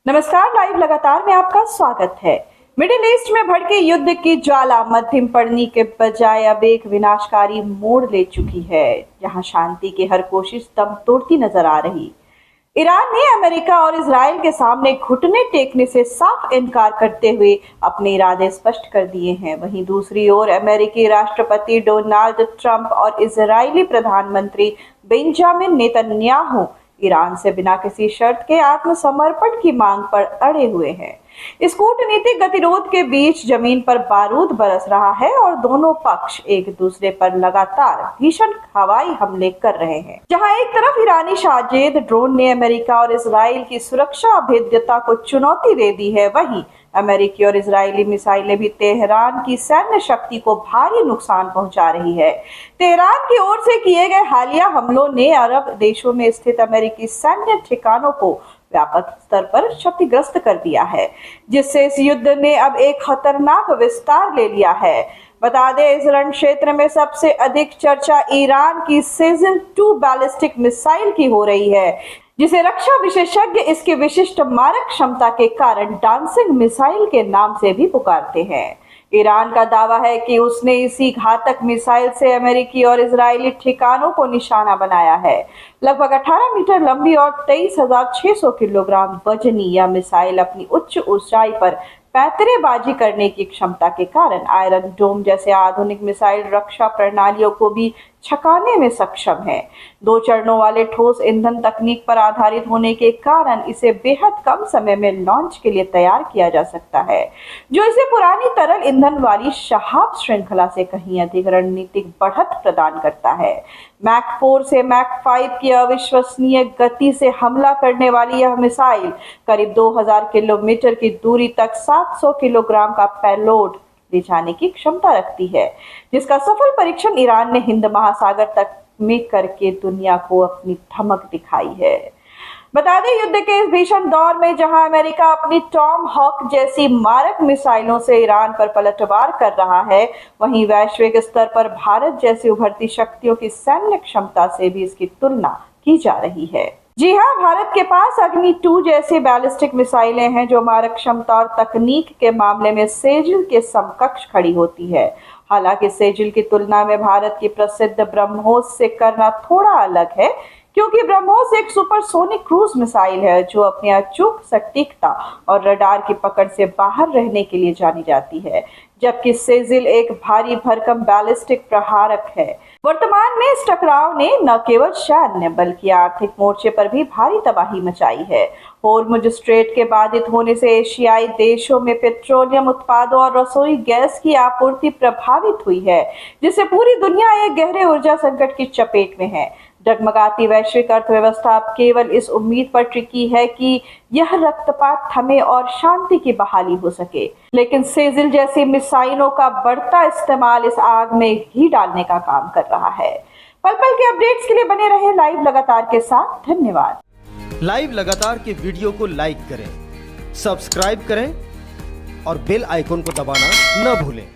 नमस्कार, लाइव लगातार में आपका स्वागत है। मिडिल ईस्ट में भड़के युद्ध की ज्वाला मध्यम पड़ने के बजाय अब एक विनाशकारी मोड़ ले चुकी है, जहां शांति की हर कोशिश दम तोड़ती नजर आ रही। ईरान ने अमेरिका और इजराइल के सामने घुटने टेकने से साफ इनकार करते हुए अपने इरादे स्पष्ट कर दिए हैं। वहीं दूसरी ओर अमेरिकी राष्ट्रपति डोनाल्ड ट्रंप और इजरायली प्रधानमंत्री बेंजामिन नेतन्याहू ईरान से बिना किसी शर्त के आत्मसमर्पण की मांग पर अड़े हुए हैं। इस कूटनीतिक गतिरोध के बीच जमीन पर बारूद बरस रहा है और दोनों पक्ष एक दूसरे पर लगातार भीषण हवाई हमले कर रहे हैं। जहां एक तरफ ईरानी शाजिद ड्रोन ने अमेरिका और इजराइल की सुरक्षा भेद्यता को चुनौती दे दी है, वहीं अमेरिकी और इजरायली मिसाइलें भी तेहरान की सैन्य शक्ति को भारी नुकसान पहुंचा रही है। तेहरान की ओर से किए गए हालिया हमलों ने अरब देशों में स्थित अमेरिकी सैन्य ठिकानों को व्यापक स्तर पर क्षतिग्रस्त कर दिया है, जिससे इस युद्ध ने अब एक खतरनाक विस्तार ले लिया है। बता दें, इस रण क्षेत्र में सबसे अधिक चर्चा ईरान की सेजिल 2 बैलिस्टिक मिसाइल की हो रही है, जिसे रक्षा विशेषज्ञ इसके विशिष्ट मारक क्षमता के कारण डांसिंग मिसाइल के नाम से भी पुकारते हैं। ईरान का दावा है कि उसने इसी घातक मिसाइल से अमेरिकी और इजरायली ठिकानों को निशाना बनाया है। लगभग 18 मीटर लंबी और 23,600 किलोग्राम वजनी यह मिसाइल अपनी उच्च ऊंचाई पर पैंतरेबाजी करने की क्षमता के कारण आयरन डोम जैसे आधुनिक मिसाइल रक्षा प्रणालियों को भी छकाने में सक्षम है। 2 चरणों वाले ठोस ईंधन तकनीक पर आधारित होने के कारण इसे बेहद कम समय में लॉन्च के लिए तैयार किया जा सकता है, जो इसे पुरानी तरल ईंधन वाली शहाब श्रृंखला से कहीं अधिक रणनीतिक बढ़त प्रदान करता है। मैक 4 से मैक 5 की अविश्वसनीय गति से हमला करने वाली यह मिसाइल करीब 2000 किलोमीटर की दूरी तक 700 किलोग्राम का पेलोड ले जाने की क्षमता रखती है, जिसका सफल परीक्षण ईरान ने हिंद महासागर तक में करके दुनिया को अपनी धमक दिखाई है। बता दें, युद्ध के इस भीषण दौर में जहां अमेरिका अपनी टॉम हॉक जैसी मारक मिसाइलों से ईरान पर पलटवार कर रहा है, वहीं वैश्विक स्तर पर भारत जैसी उभरती शक्तियों की सैन्य क्षमता से भी इसकी तुलना की जा रही है। जी हां, भारत के पास अग्नि 2 जैसी बैलिस्टिक मिसाइलें हैं, जो मारक क्षमता और तकनीक के मामले में सेजिल के समकक्ष खड़ी होती है। हालांकि सेजिल की तुलना में भारत की प्रसिद्ध ब्रह्मोस से करना थोड़ा अलग है, क्योंकि ब्रह्मोस एक सुपरसोनिक क्रूज मिसाइल है जो अपनी अचूक सटीकता और रडार की पकड़ से बाहर रहने के लिए जानी जाती है, जबकि सेजिल एक भारी भरकम बैलिस्टिक प्रहारक है। वर्तमान में इस टकराव ने न केवल सैन्य बल्कि आर्थिक मोर्चे पर भी भारी तबाही मचाई है। होर्मुज स्ट्रेट के बाधित होने से एशियाई देशों में पेट्रोलियम उत्पादों और रसोई गैस की आपूर्ति प्रभावित हुई है, जिससे पूरी दुनिया एक गहरे ऊर्जा संकट की चपेट में है। डगमगाती वैश्विक अर्थव्यवस्था अब केवल इस उम्मीद पर टिकी है कि यह रक्तपात थमे और शांति की बहाली हो सके, लेकिन सेजिल जैसी मिसाइलों का बढ़ता इस्तेमाल इस आग में घी डालने का काम कर रहा है। पल पल के अपडेट्स के लिए बने रहे लाइव लगातार के साथ। धन्यवाद। लाइव लगातार के वीडियो को लाइक करें, सब्सक्राइब करें और बेल आइकन को दबाना न भूलें।